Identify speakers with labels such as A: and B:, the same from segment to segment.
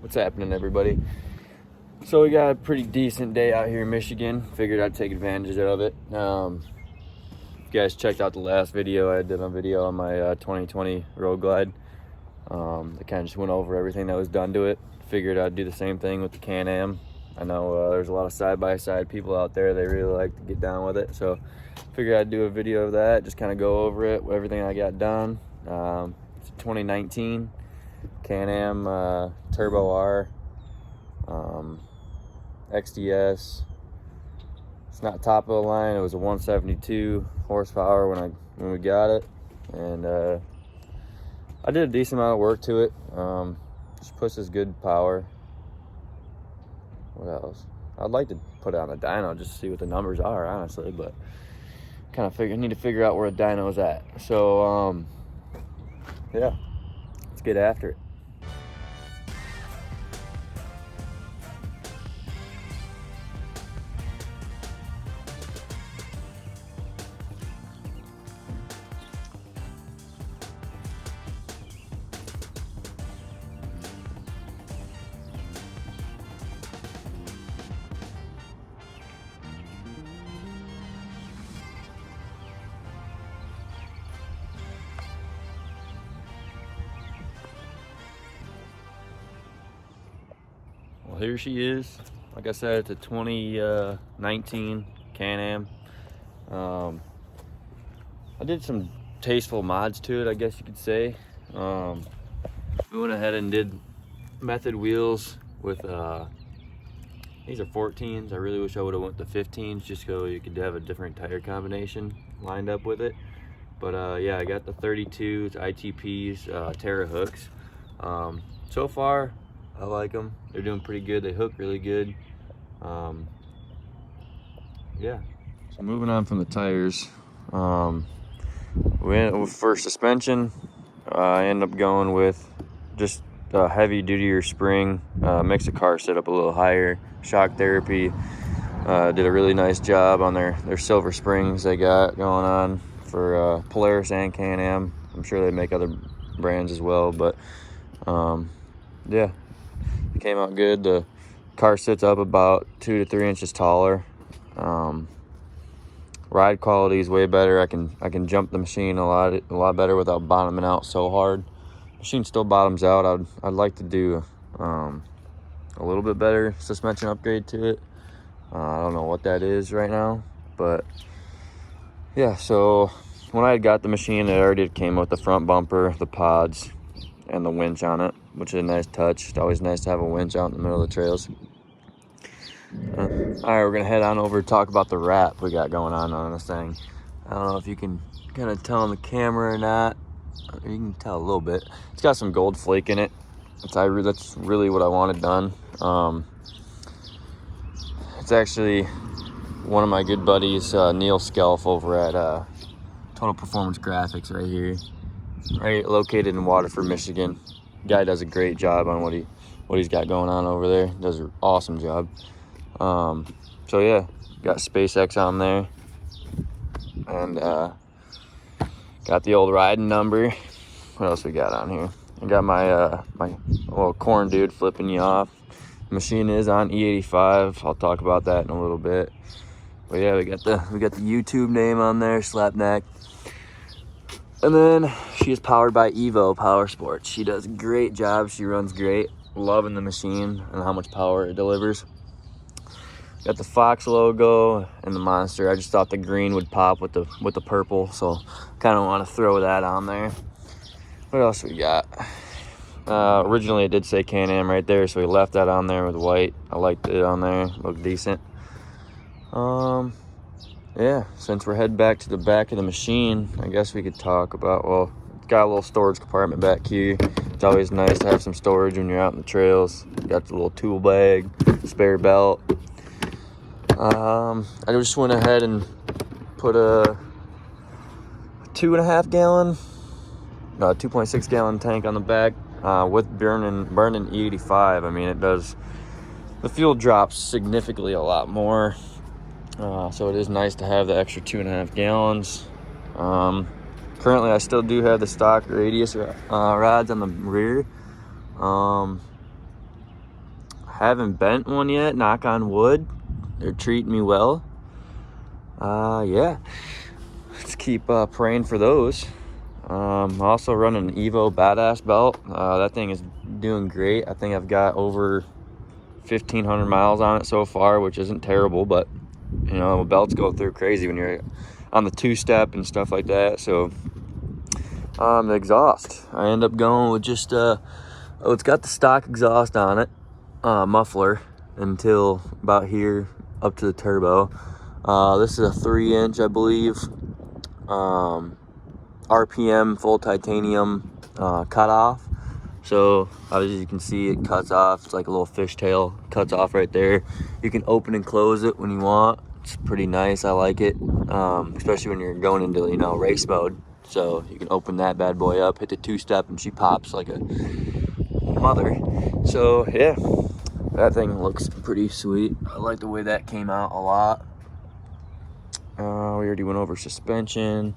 A: What's happening, everybody? So we got a pretty decent day out here in Michigan. Figured I'd take advantage of it. If you guys checked out the last video, I did a video on my 2020 road glide. I kind of just went over everything that was done to it. Figured I'd do the same thing with the Can-Am. I know there's a lot of side-by-side people out there. They really like to get down with it. So figured I'd do a video of that, just kind of go over it, everything I got done. It's 2019 Can-Am Turbo R XDS. It's not top of the line. It was a 172 horsepower when we got it, and I did a decent amount of work to it. Just pushes good power. What else? I'd like to put it on a dyno just to see what the numbers are, honestly, but kind of need to figure out where a dyno is at. So yeah, let's get after it. Well, here she is. Like I said, it's a 2019 Can-Am. I did some tasteful mods to it, I guess you could say. We went ahead and did method wheels with these are 14s. I really wish I would have went to 15s just so you could have a different tire combination lined up with it. But yeah, I got the 32s, ITPs, Terra hooks. So far, I like them. They're doing pretty good. They hook really good. Yeah. So moving on from the tires, we ended with for suspension. I ended up going with just a heavy duty spring. Makes the car sit up a little higher. Shock therapy did a really nice job on their silver springs they got going on for Polaris and Can-Am. I'm sure they make other brands as well, but yeah. It came out good. The car sits up about 2 to 3 inches taller. Ride quality is way better. I can jump the machine a lot better without bottoming out so hard. Machine still bottoms out. I'd like to do a little bit better suspension upgrade to it. I don't know what that is right now, but yeah. So when I got the machine, it already came with the front bumper, the pods, and the winch on it, which is a nice touch. It's always nice to have a winch out in the middle of the trails. All right, we're gonna head on over and talk about the wrap we got going on this thing. I don't know if you can kind of tell on the camera or not. You can tell a little bit. It's got some gold flake in it. That's really what I wanted done. It's actually one of my good buddies, Neil Skelf, over at Total Performance Graphics right here. Right, located in Waterford, Michigan. Guy does a great job on what he's got going on over there. Does an awesome job. So yeah, got SpaceX on there, and got the old riding number. What else we got on here? I got my my little corn dude flipping you off. The machine is on E85. I'll talk about that in a little bit. But yeah, we got the YouTube name on there, Slapneck. And then she is powered by EvolutionPowersports. She does a great job. She runs great. Loving the machine and how much power it delivers. Got the Fox logo and the monster. I just thought the green would pop with the purple, so kind of want to throw that on there. What else we got? Originally it did say Can-Am right there, so we left that on there with white. I liked it on there. Looked decent. Yeah, since we're heading back to the back of the machine, I guess we could talk about, well, it's got a little storage compartment back here. It's always nice to have some storage when you're out in the trails. Got the little tool bag, spare belt. I just went ahead and put a 2.5 gallon, 2.6 gallon tank on the back with burning E85. I mean, it does, the fuel drops significantly a lot more. So it is nice to have the extra 2.5 gallons. Currently, I still do have the stock radius rods on the rear. I Haven't bent one yet, knock on wood. They're treating me well. Yeah, let's keep praying for those. Also running an Evo Badass belt. That thing is doing great. I think I've got over 1,500 miles on it so far, which isn't terrible, but you know, belts go through crazy when you're on the two-step and stuff like that. So the exhaust, I end up going with just it's got the stock exhaust on it, muffler until about here up to the turbo. This is a 3-inch, I believe, RPM full titanium cutoff. So as you can see, it cuts off. It's like a little fishtail, cuts off right there. You can open and close it when you want. It's pretty nice. I like it, especially when you're going into, you know, race mode. So you can open that bad boy up, hit the two-step, and she pops like a mother. So yeah, that thing looks pretty sweet. I like the way that came out a lot. We already went over suspension,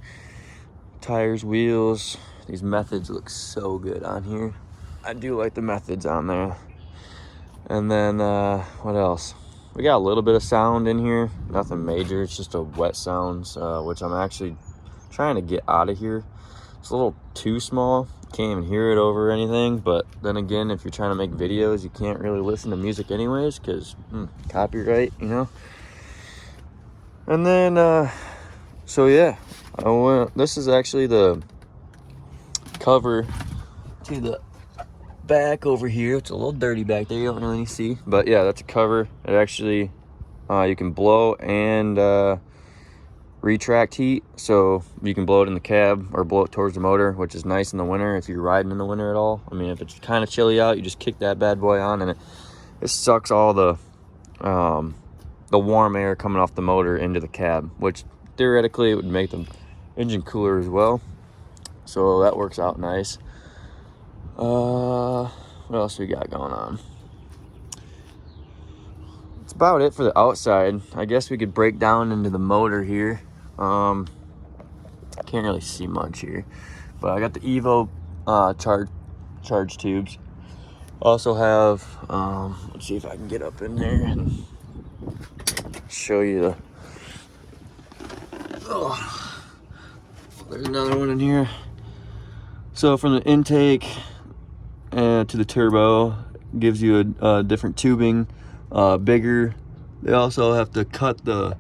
A: tires, wheels. These methods look so good on here. I do like the methods on there. And then what else? We got a little bit of sound in here, nothing major. It's just a wet sounds, which I'm actually trying to get out of here. It's a little too small. Can't even hear it over anything. But then again, if you're trying to make videos, you can't really listen to music anyways, because copyright, you know. And then so yeah, this is actually the cover to the back over here. It's a little dirty back there, you don't really see, but yeah, that's a cover. It actually you can blow and retract heat, so you can blow it in the cab or blow it towards the motor, which is nice in the winter if you're riding in the winter at all. I mean, if it's kind of chilly out, you just kick that bad boy on and it sucks all the warm air coming off the motor into the cab, which theoretically it would make the engine cooler as well. So that works out nice. What else we got going on? That's about it for the outside. I guess we could break down into the motor here. Can't really see much here, but I got the Evo charge tubes. Also have let's see if I can get up in there and show you the there's another one in here. So from the intake to the turbo, gives you a different tubing, bigger. They also have to cut the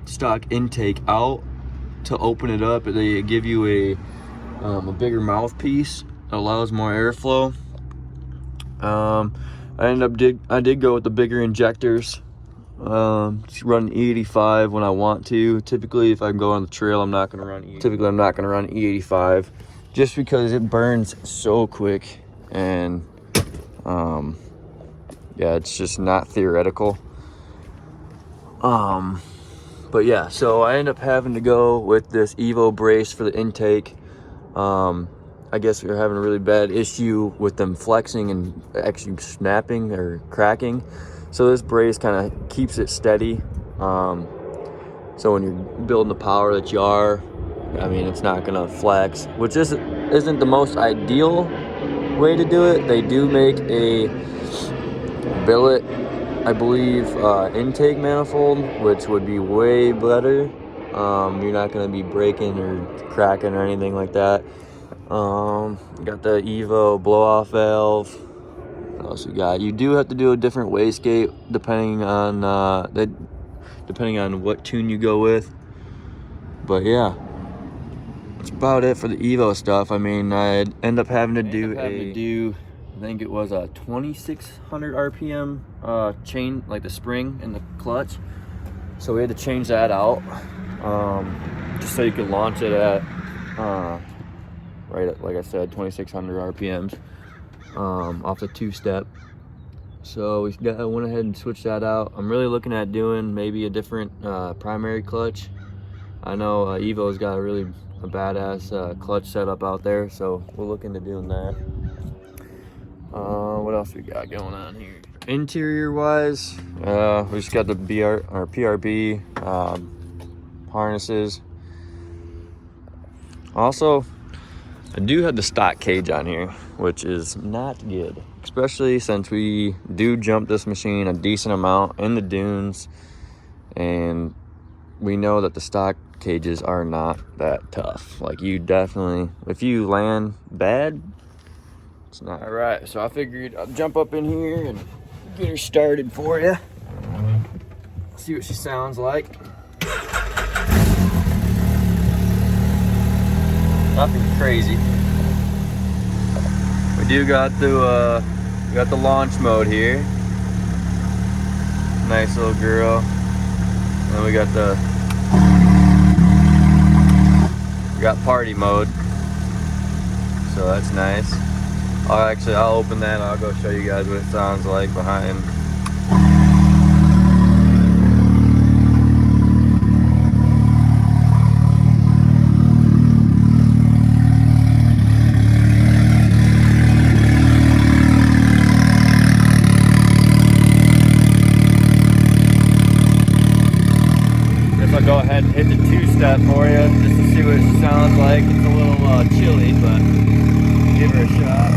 A: stock intake out to open it up. They give you a bigger mouthpiece that allows more airflow. I did go with the bigger injectors. Just run E85 when I want to. Typically, if I go on the trail, I'm not gonna run E85 just because it burns so quick, and yeah, it's just not theoretical. But yeah, so I end up having to go with this Evo brace for the intake. I guess we're having a really bad issue with them flexing and actually snapping or cracking. So this brace kind of keeps it steady. So when you're building the power that you are, I mean, it's not gonna flex, which isn't the most ideal way to do it. They do make a billet, I believe, intake manifold, which would be way better. You're not gonna be breaking or cracking or anything like that. Got the Evo blow-off valve. What else we got? You do have to do a different wastegate depending on what tune you go with. But yeah, that's about it for the Evo stuff. I mean, I end up having to do I think it was a 2600 RPM chain, like the spring and the clutch. So we had to change that out, just so you could launch it at right at, like I said, 2600 RPMs off the two-step. So we went ahead and switched that out. I'm really looking at doing maybe a different primary clutch. I know Evo's got a badass clutch setup out there, so we'll look into doing that. What else we got going on here? Interior wise, we just got the PRB harnesses. Also, I do have the stock cage on here, which is not good, especially since we do jump this machine a decent amount in the dunes, and we know that the stock cages are not that tough. Like, you definitely, if you land bad, it's not. All right, so I figured I'll jump up in here and get her started for you. See what she sounds like. Nothing crazy. We do got the launch mode here. Nice little girl. And then we got party mode. So that's nice. I'll open that and I'll go show you guys what it sounds like behind. I'll go ahead and hit the two-step for you just to see what it sounds like. It's a little chilly, but give her a shot.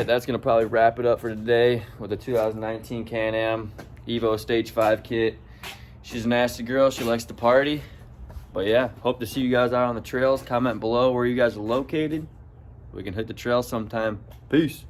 A: That's gonna probably wrap it up for today with the 2019 Can-Am Evo Stage 5 kit. She's a nasty girl, she likes to party. But yeah, hope to see you guys out on the trails. Comment below where you guys are located. We can hit the trail sometime. Peace.